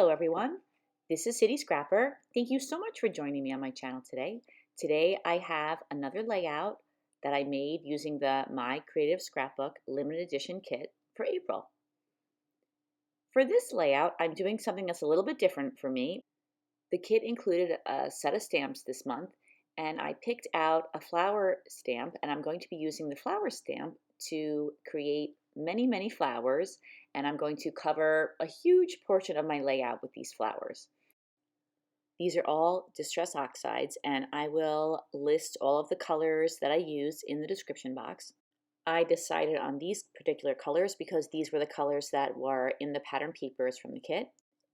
Hello everyone, this is City Scrapper. Thank you so much for joining me on my channel today. Today I have another layout that I made using the My Creative Scrapbook limited edition kit for April. For this layout, I'm doing something that's a little bit different for me. The kit included a set of stamps this month, and I picked out a flower stamp, and I'm going to be using the flower stamp to create many flowers, and I'm going to cover a huge portion of my layout with these flowers. These are all Distress Oxides, and I will list all of the colors that I use in the description box. I decided on these particular colors because these were the colors that were in the pattern papers from the kit.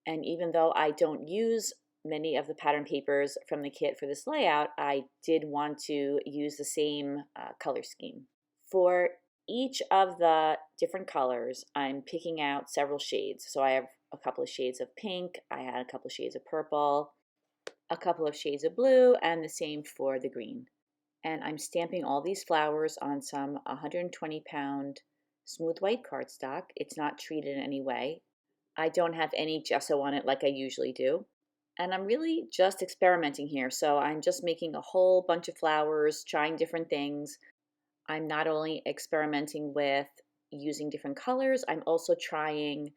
And even though I don't use many of the pattern papers from the kit for this layout, I did want to use the same color scheme. For each of the different colors, I'm picking out several shades. So I have a couple of shades of pink, I had a couple of shades of purple, a couple of shades of blue, and the same for the green. And I'm stamping all these flowers on some 120-pound smooth white cardstock. It's not treated in any way. I don't have any gesso on it like I usually do. And I'm really just experimenting here. So I'm just making a whole bunch of flowers, trying different things. I'm not only experimenting with using different colors, I'm also trying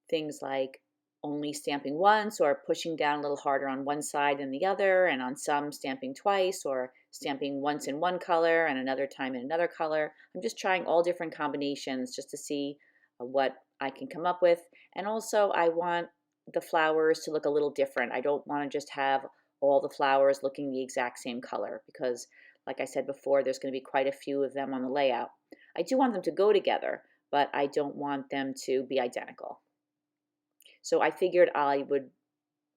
things like only stamping once or pushing down a little harder on one side than the other, and on some stamping twice or stamping once in one color and another time in another color. I'm just trying all different combinations just to see what I can come up with. And also I want the flowers to look a little different. I don't want to just have all the flowers looking the exact same color because, like I said before, there's going to be quite a few of them on the layout. I do want them to go together, but I don't want them to be identical. So I figured I would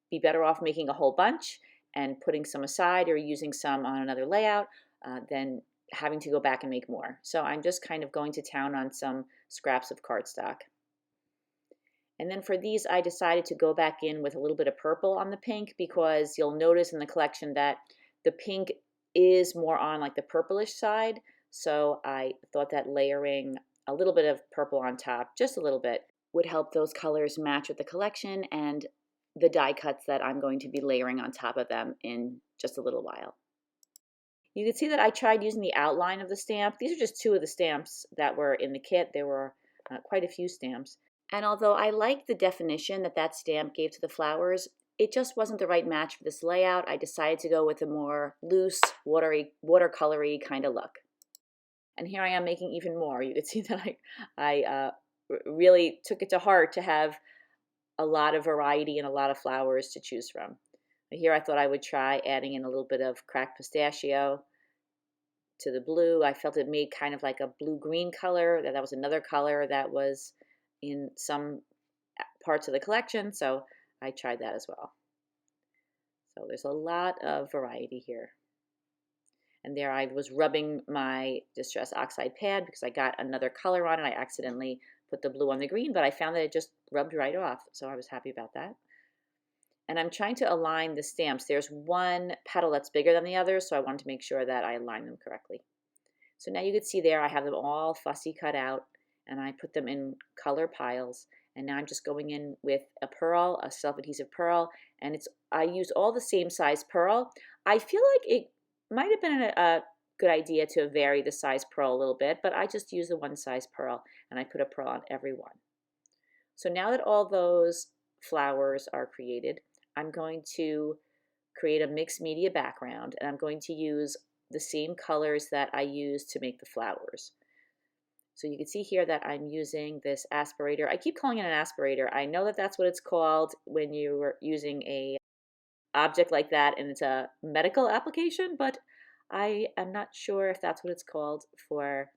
be better off making a whole bunch and putting some aside or using some on another layout than having to go back and make more. So I'm just kind of going to town on some scraps of cardstock. And then for these, I decided to go back in with a little bit of purple on the pink because you'll notice in the collection that the pink is more on like the purplish side. So I thought that layering a little bit of purple on top, just a little bit, would help those colors match with the collection and the die cuts that I'm going to be layering on top of them in just a little while. You can see that I tried using the outline of the stamp. These are just two of the stamps that were in the kit. There were quite a few stamps. And although I liked the definition that that stamp gave to the flowers, it just wasn't the right match for this layout. I decided to go with a more loose, watercolory kind of look. And here I am making even more. You can see that I really took it to heart to have a lot of variety and a lot of flowers to choose from. Here I thought I would try adding in a little bit of cracked pistachio to the blue. I felt it made kind of like a blue-green color. That was another color that was in some parts of the collection, so I tried that as well. So there's a lot of variety here. And there I was rubbing my Distress Oxide pad because I got another color on it. I accidentally put the blue on the green, but I found that it just rubbed right off, so I was happy about that. And I'm trying to align the stamps. There's one petal that's bigger than the other, so I wanted to make sure that I aligned them correctly. So now you can see there I have them all fussy cut out, and I put them in color piles. And now I'm just going in with a pearl, a self-adhesive pearl, and I use all the same size pearl. I feel like it might have been a good idea to vary the size pearl a little bit, but I just use the one size pearl, and I put a pearl on every one. So now that all those flowers are created, I'm going to create a mixed media background, and I'm going to use the same colors that I used to make the flowers. So you can see here that I'm using this aspirator. I keep calling it an aspirator. I know that that's what it's called when you're using a object like that and it's a medical application, but I am not sure if that's what it's called for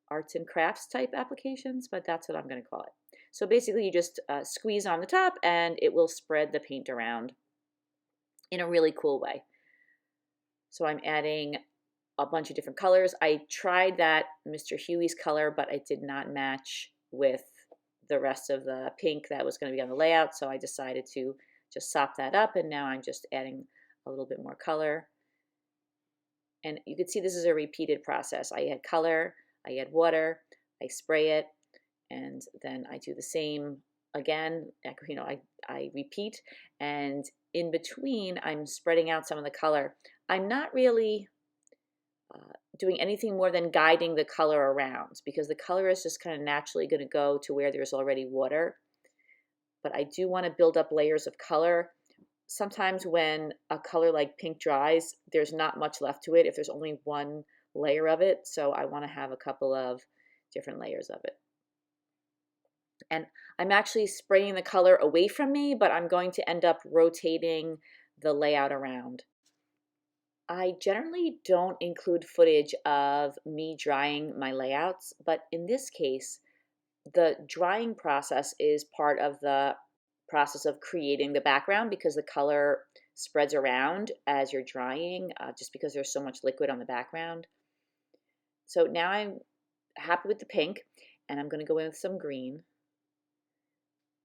arts and crafts type applications, but that's what I'm going to call it. So basically you just squeeze on the top and it will spread the paint around in a really cool way. So I'm adding a bunch of different colors. I tried that Mr. Huey's color, but it did not match with the rest of the pink that was going to be on the layout, so I decided to just sop that up, and now I'm just adding a little bit more color. And you can see this is a repeated process. I add color, I add water, I spray it, and then I do the same again, I repeat, and in between, I'm spreading out some of the color. I'm not really doing anything more than guiding the color around because the color is just kind of naturally going to go to where there's already water. But I do want to build up layers of color. Sometimes when a color like pink dries, there's not much left to it if there's only one layer of it. So I want to have a couple of different layers of it. And I'm actually spraying the color away from me, but I'm going to end up rotating the layout around. I generally don't include footage of me drying my layouts, but in this case, the drying process is part of the process of creating the background because the color spreads around as you're drying, just because there's so much liquid on the background. So now I'm happy with the pink, and I'm going to go in with some green.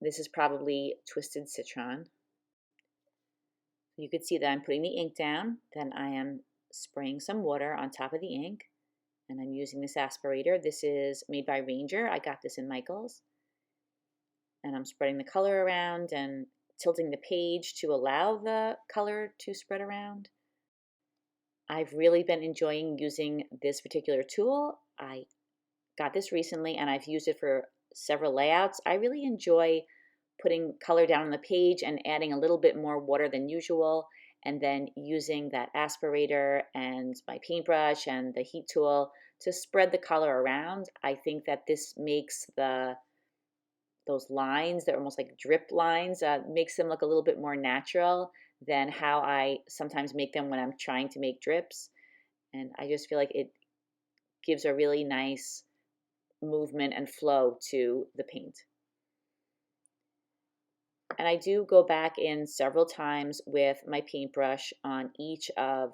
This is probably twisted citron. You could see that I'm putting the ink down, then I am spraying some water on top of the ink, and I'm using this aspirator. This is made by Ranger. I got this in Michael's. And I'm spreading the color around and tilting the page to allow the color to spread around. I've really been enjoying using this particular tool. I got this recently and I've used it for several layouts. I really enjoy putting color down on the page and adding a little bit more water than usual, and then using that aspirator and my paintbrush and the heat tool to spread the color around. I think that this makes those lines that are almost like drip lines, makes them look a little bit more natural than how I sometimes make them when I'm trying to make drips. And I just feel like it gives a really nice movement and flow to the paint. And I do go back in several times with my paintbrush on each of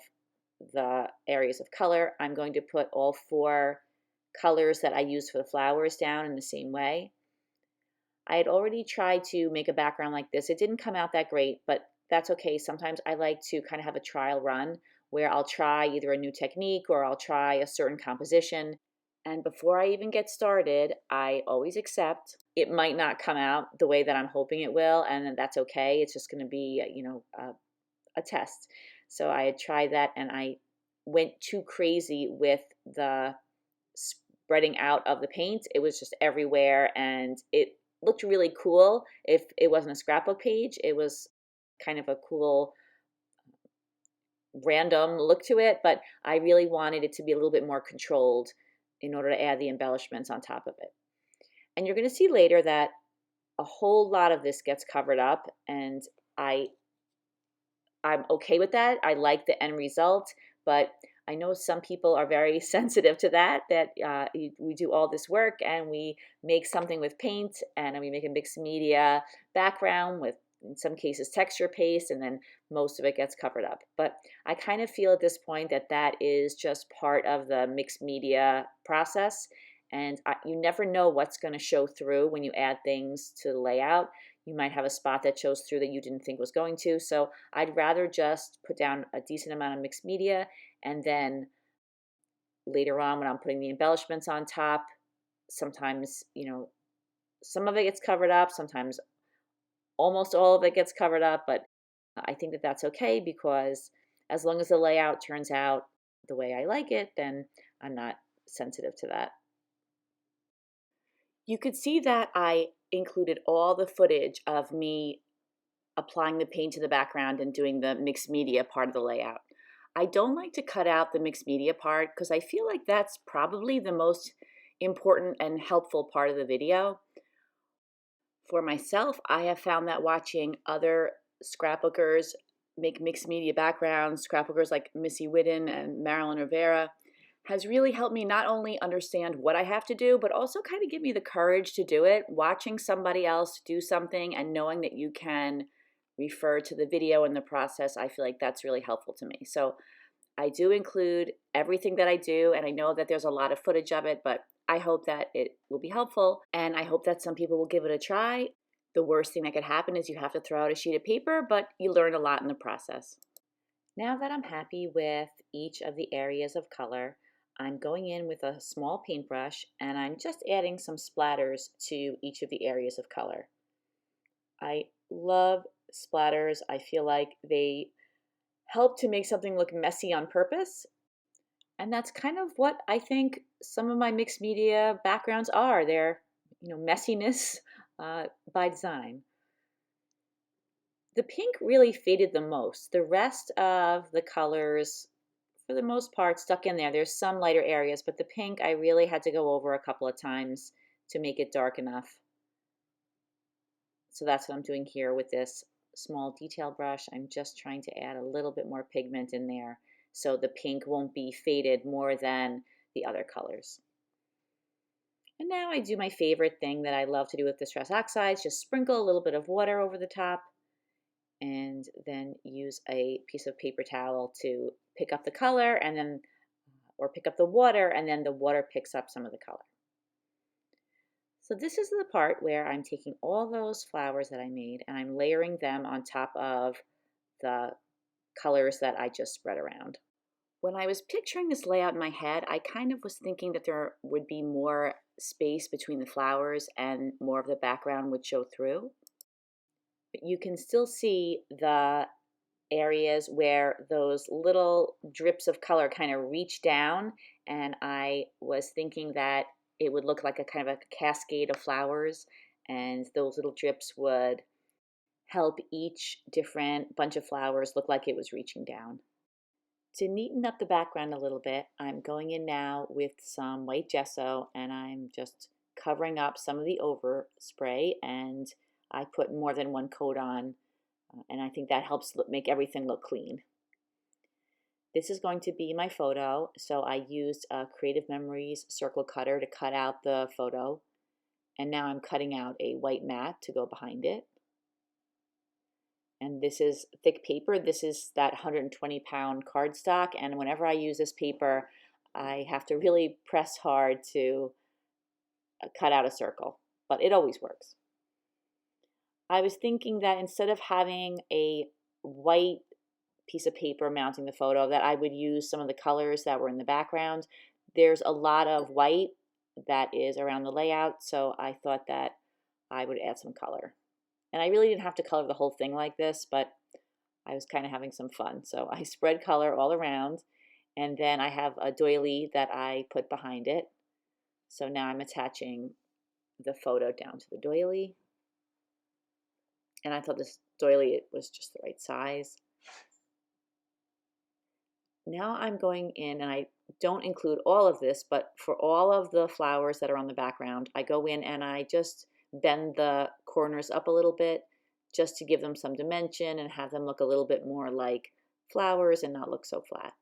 the areas of color. I'm going to put all 4 colors that I use for the flowers down in the same way. I had already tried to make a background like this. It didn't come out that great, but that's okay. Sometimes I like to kind of have a trial run where I'll try either a new technique or I'll try a certain composition. And before I even get started, I always accept it might not come out the way that I'm hoping it will, and that's okay. It's just going to be, a test. So I had tried that and I went too crazy with the spreading out of the paint. It was just everywhere and it looked really cool. If it wasn't a scrapbook page, it was kind of a cool random look to it, but I really wanted it to be a little bit more controlled in order to add the embellishments on top of it. And you're going to see later that a whole lot of this gets covered up, and I'm okay with that. I like the end result, but I know some people are very sensitive to that we do all this work and we make something with paint and we make a mixed media background with, in some cases, texture paste, and then most of it gets covered up. But I kind of feel at this point that that is just part of the mixed media process, and you never know what's going to show through when you add things to the layout. You might have a spot that shows through that you didn't think was going to. So I'd rather just put down a decent amount of mixed media, and then later on when I'm putting the embellishments on top, sometimes, some of it gets covered up, sometimes almost all of it gets covered up, but I think that that's okay because as long as the layout turns out the way I like it, then I'm not sensitive to that. You could see that I included all the footage of me applying the paint to the background and doing the mixed media part of the layout. I don't like to cut out the mixed media part because I feel like that's probably the most important and helpful part of the video. For myself, I have found that watching other scrapbookers make mixed media backgrounds, scrapbookers like Missy Whidden and Marilyn Rivera, has really helped me not only understand what I have to do, but also kind of give me the courage to do it. Watching somebody else do something and knowing that you can refer to the video in the process, I feel like that's really helpful to me. So I do include everything that I do, and I know that there's a lot of footage of it, but I hope that it will be helpful, and I hope that some people will give it a try. The worst thing that could happen is you have to throw out a sheet of paper, but you learn a lot in the process. Now that I'm happy with each of the areas of color, I'm going in with a small paintbrush and I'm just adding some splatters to each of the areas of color. love splatters. I feel like they help to make something look messy on purpose. And that's kind of what I think some of my mixed media backgrounds are. They're, messiness by design. The pink really faded the most. The rest of the colors, for the most part, stuck in there. There's some lighter areas, but the pink I really had to go over a couple of times to make it dark enough. So that's what I'm doing here with this small detail brush. I'm just trying to add a little bit more pigment in there so the pink won't be faded more than the other colors. And now I do my favorite thing that I love to do with Distress Oxides, just sprinkle a little bit of water over the top and then use a piece of paper towel to pick up the color and then, or pick up the water, and then the water picks up some of the color. So this is the part where I'm taking all those flowers that I made and I'm layering them on top of the colors that I just spread around. When I was picturing this layout in my head, I kind of was thinking that there would be more space between the flowers and more of the background would show through. But you can still see the areas where those little drips of color kind of reach down, and I was thinking that it would look like a kind of a cascade of flowers, and those little drips would help each different bunch of flowers look like it was reaching down. To neaten up the background a little bit, I'm going in now with some white gesso and I'm just covering up some of the overspray, and I put more than one coat on, and I think that helps make everything look clean. This is going to be my photo, so I used a Creative Memories circle cutter to cut out the photo, and now I'm cutting out a white mat to go behind it. And this is thick paper. This is that 120-pound cardstock, and whenever I use this paper, I have to really press hard to cut out a circle, but it always works. I was thinking that instead of having a white piece of paper mounting the photo, that I would use some of the colors that were in the background. There's a lot of white that is around the layout, so I thought that I would add some color. And I really didn't have to color the whole thing like this, but I was kind of having some fun. So I spread color all around, and then I have a doily that I put behind it. So now I'm attaching the photo down to the doily. And I thought this doily was just the right size. Now I'm going in, and I don't include all of this, but for all of the flowers that are on the background, I go in and I just bend the corners up a little bit just to give them some dimension and have them look a little bit more like flowers and not look so flat.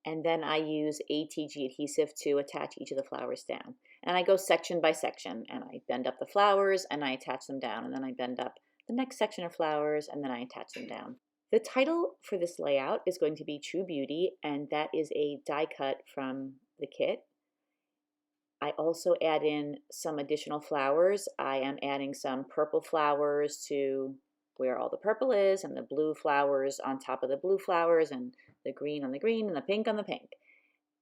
And then I use ATG adhesive to attach each of the flowers down. And I go section by section, and I bend up the flowers and I attach them down, and then I bend up the next section of flowers and then I attach them down. The title for this layout is going to be True Beauty, and that is a die cut from the kit. I also add in some additional flowers. I am adding some purple flowers to where all the purple is, and the blue flowers on top of the blue flowers, and the green on the green, and the pink on the pink.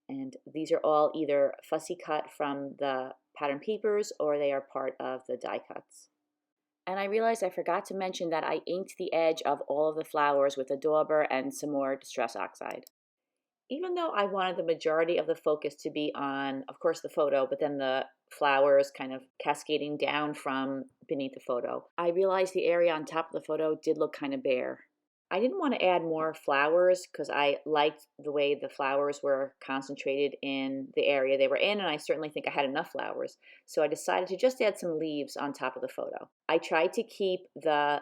And these are all either fussy cut from the pattern papers or they are part of the die cuts. And I realized I forgot to mention that I inked the edge of all of the flowers with a dauber and some more Distress Oxide. Even though I wanted the majority of the focus to be on, of course, the photo, but then the flowers kind of cascading down from beneath the photo, I realized the area on top of the photo did look kind of bare. I didn't want to add more flowers because I liked the way the flowers were concentrated in the area they were in, and I certainly think I had enough flowers. So I decided to just add some leaves on top of the photo. I tried to keep the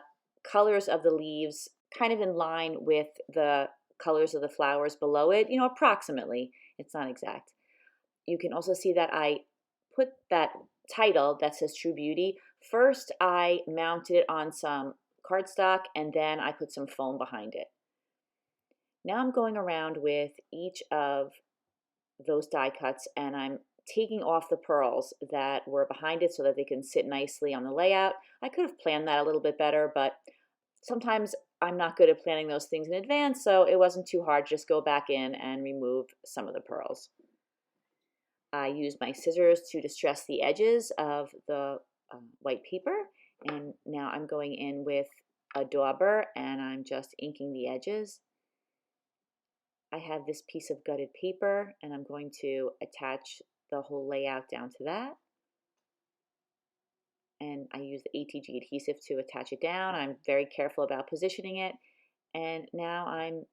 colors of the leaves kind of in line with the colors of the flowers below it, approximately. It's not exact. You can also see that I put that title that says True Beauty. First, I mounted it on some cardstock, and then I put some foam behind it. Now I'm going around with each of those die cuts, and I'm taking off the pearls that were behind it so that they can sit nicely on the layout. I could have planned that a little bit better, but sometimes I'm not good at planning those things in advance, so it wasn't too hard to just go back in and remove some of the pearls. I used my scissors to distress the edges of the white paper, And now I'm going in with a dauber and I'm just inking the edges. I have this piece of gutted paper and I'm going to attach the whole layout down to that. And I use the ATG adhesive to attach it down. I'm very careful about positioning it. And now I'm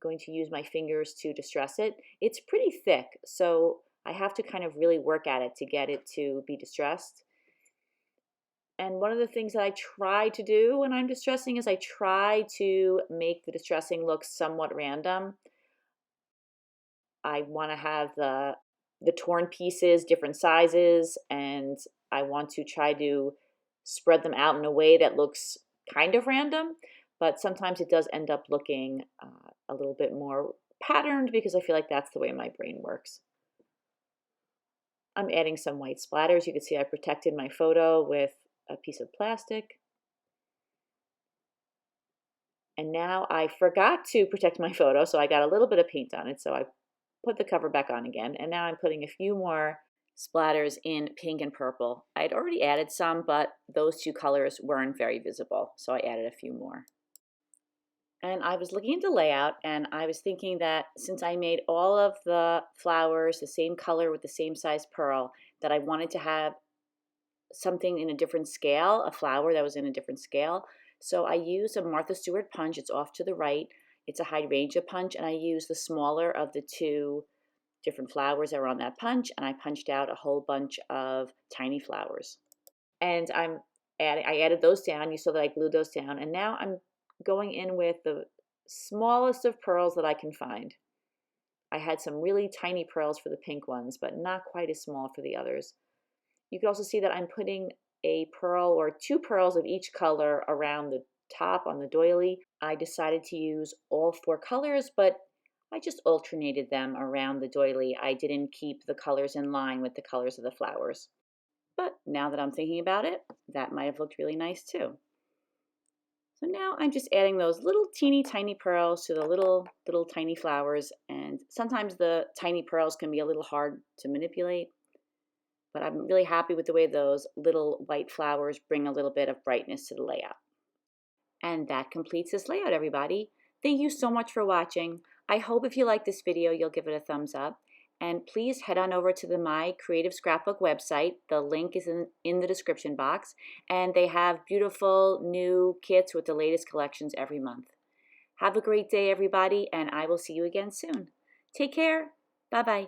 going to use my fingers to distress it. It's pretty thick, so I have to kind of really work at it to get it to be distressed. And one of the things that I try to do when I'm distressing is I try to make the distressing look somewhat random. I want to have the torn pieces different sizes, and I want to try to spread them out in a way that looks kind of random, but sometimes it does end up looking a little bit more patterned because I feel like that's the way my brain works. I'm adding some white splatters. You can see I protected my photo with a piece of plastic. And now I forgot to protect my photo, so I got a little bit of paint on it, so I put the cover back on again. And now I'm putting a few more splatters in pink and purple. I'd already added some, but those two colors weren't very visible, so I added a few more. And I was looking at the layout and I was thinking that since I made all of the flowers the same color with the same size pearl, that I wanted to have something in a different scale, a flower that was in a different scale. So I used a Martha Stewart punch. It's off to the right. It's a hydrangea punch, and I used the smaller of the two different flowers that were on that punch, and I punched out a whole bunch of tiny flowers. And I added those down. You saw that I glued those down, and now I'm going in with the smallest of pearls that I can find. I had some really tiny pearls for the pink ones, but not quite as small for the others. You can also see that I'm putting a pearl or two pearls of each color around the top on the doily. I decided to use all four colors, but I just alternated them around the doily. I didn't keep the colors in line with the colors of the flowers. But now that I'm thinking about it, that might have looked really nice too. So now I'm just adding those little teeny tiny pearls to the little tiny flowers, and sometimes the tiny pearls can be a little hard to manipulate, but I'm really happy with the way those little white flowers bring a little bit of brightness to the layout. And that completes this layout, everybody. Thank you so much for watching. I hope if you like this video, you'll give it a thumbs up. And please head on over to the My Creative Scrapbook website. The link is in the description box. And they have beautiful new kits with the latest collections every month. Have a great day, everybody, and I will see you again soon. Take care. Bye-bye.